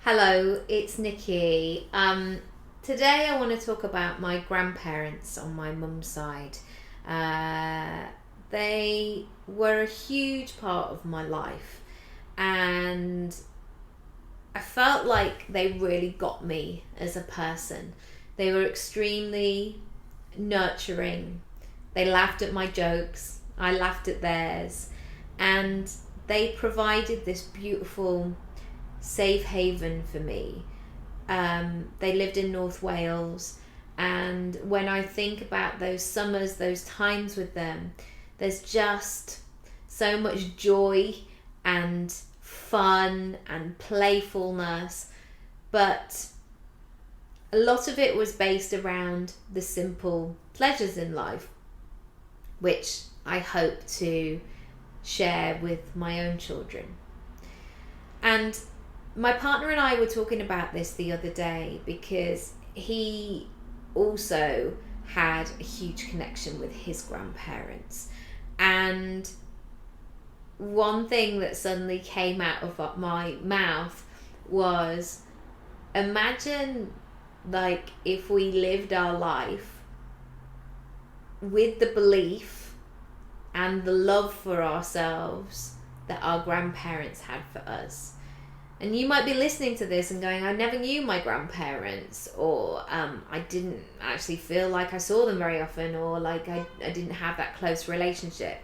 Hello, it's Nikki. Today I want to talk about my grandparents on my mum's side. Uh, they were a huge part of my life, and I felt like they really got me as a person. They were extremely nurturing. They laughed at my jokes, I laughed at theirs, and they provided this beautiful safe haven for me. They lived in North Wales, and when I think about those summers, those times with them, there's just so much joy and fun and playfulness, but a lot of it was based around the simple pleasures in life, which I hope to share with my own children. And my partner and I were talking about this the other day because he also had a huge connection with his grandparents. And one thing that suddenly came out of my mouth was, imagine like if we lived our life with the belief and the love for ourselves that our grandparents had for us. And you might be listening to this and going, I never knew my grandparents, or I didn't actually feel like I saw them very often, or like I didn't have that close relationship.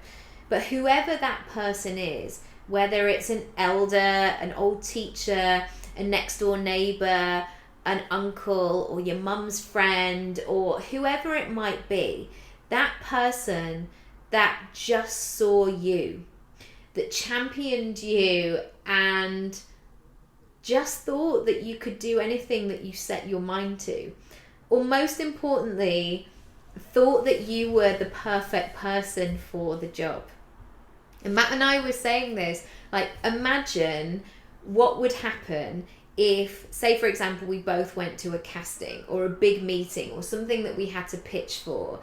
But whoever that person is, whether it's an elder, an old teacher, a next door neighbour, an uncle, or your mum's friend, or whoever it might be, that person that just saw you, that championed you, and just thought that you could do anything that you set your mind to, or most importantly, thought that you were the perfect person for the job. And Matt and I were saying this, like, imagine what would happen if, say for example, we both went to a casting or a big meeting or something that we had to pitch for.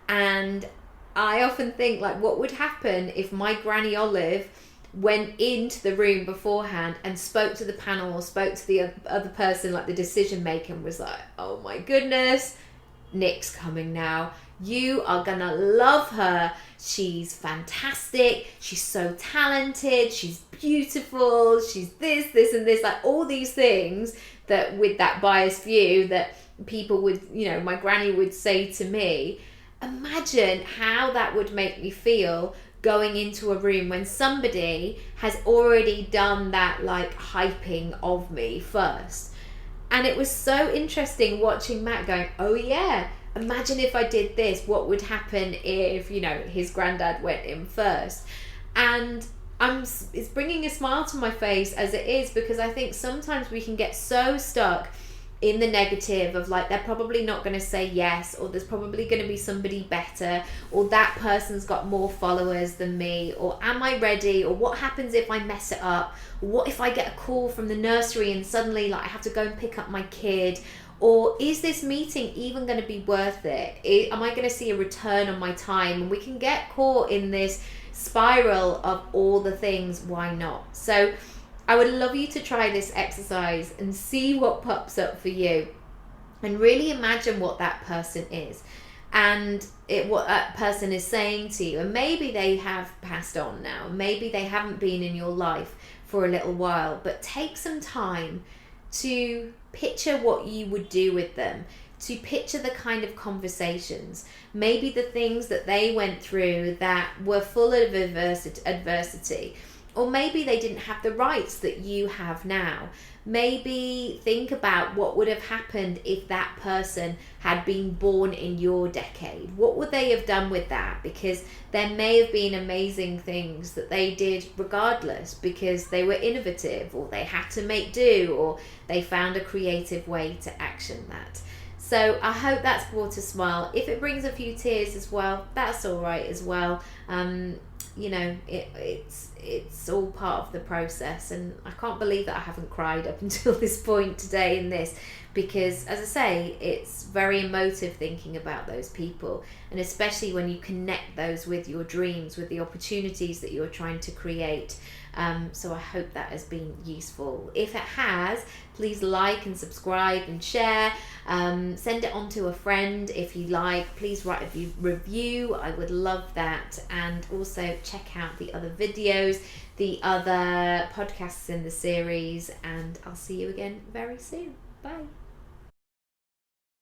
And I often think, like, what would happen if my Granny Olive went into the room beforehand and spoke to the panel or spoke to the other person, like the decision maker, and was like, oh my goodness, Nick's coming now. You are gonna love her. She's fantastic. She's so talented. She's beautiful. She's this, and this. Like all these things that with that biased view that people would, my granny would say to me. Imagine how that would make me feel going into a room when somebody has already done that like hyping of me first. And it was so interesting watching Matt going, oh yeah, imagine if I did this, what would happen if, his granddad went in first. And it's bringing a smile to my face as it is, because I think sometimes we can get so stuck in the negative of like, they're probably not going to say yes, or there's probably going to be somebody better, or that person's got more followers than me, or am I ready, or what happens if I mess it up, what if I get a call from the nursery and suddenly like I have to go and pick up my kid, or is this meeting even going to be worth it? Am I going to see a return on my time? And we can get caught in this spiral of all the things, why not? So I would love you to try this exercise and see what pops up for you, and really imagine what that person is and what that person is saying to you. And maybe they have passed on now, maybe they haven't been in your life for a little while, but take some time to picture what you would do with them, to picture the kind of conversations, maybe the things that they went through that were full of adversity. Or maybe they didn't have the rights that you have now. Maybe think about what would have happened if that person had been born in your decade. What would they have done with that? Because there may have been amazing things that they did regardless, because they were innovative, or they had to make do, or they found a creative way to action that. So I hope that's brought a smile. If it brings a few tears as well, that's all right as well. it's all part of the process, and I can't believe that I haven't cried up until this point today in this, because as I say, it's very emotive thinking about those people, and especially when you connect those with your dreams, with the opportunities that you're trying to create. So I hope that has been useful. If it has, please like and subscribe and share. Send it on to a friend if you like. Please write a review. I would love that. And also check out the other videos, the other podcasts in the series. And I'll see you again very soon. Bye.